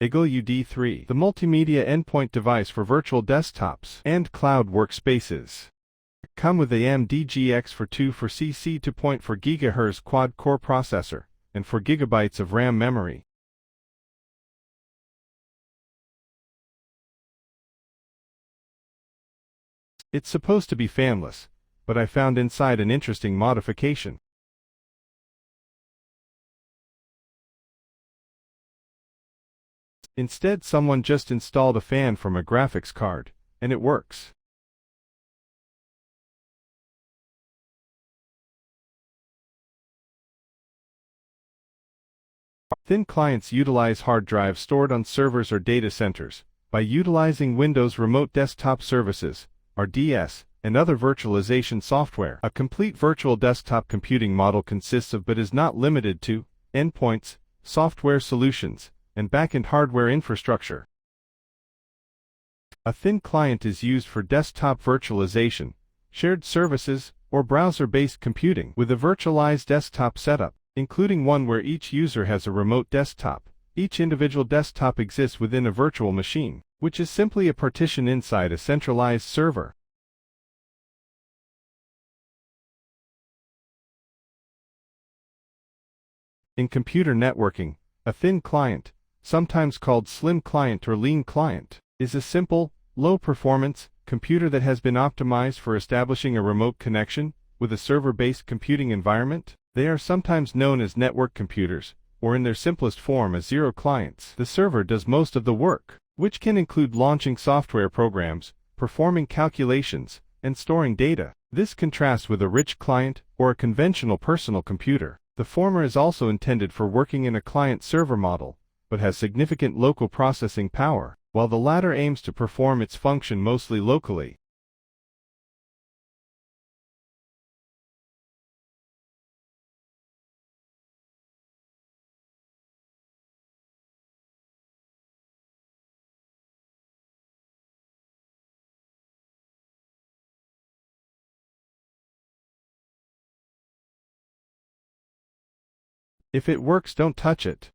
IGEL UD3, the multimedia endpoint device for virtual desktops and cloud workspaces. Come with AMD GX4 2.4 GHz quad-core processor and 4 GB of RAM memory. It's supposed to be fanless, but I found inside an interesting modification. Instead, someone just installed a fan from a graphics card, and it works. Thin clients utilize hard drives stored on servers or data centers by utilizing Windows Remote Desktop Services, RDS, and other virtualization software. A complete virtual desktop computing model consists of but is not limited to endpoints, software solutions, and backend hardware infrastructure. A thin client is used for desktop virtualization, shared services, or browser-based computing with a virtualized desktop setup, including one where each user has a remote desktop. Each individual desktop exists within a virtual machine, which is simply a partition inside a centralized server. In computer networking, a thin client, sometimes called slim client or lean client, is a simple, low-performance computer that has been optimized for establishing a remote connection with a server-based computing environment. They are sometimes known as network computers, or in their simplest form as zero clients. The server does most of the work, which can include launching software programs, performing calculations, and storing data. This contrasts with a rich client or a conventional personal computer. The former is also intended for working in a client-server model, but has significant local processing power, while the latter aims to perform its function mostly locally. If it works, don't touch it.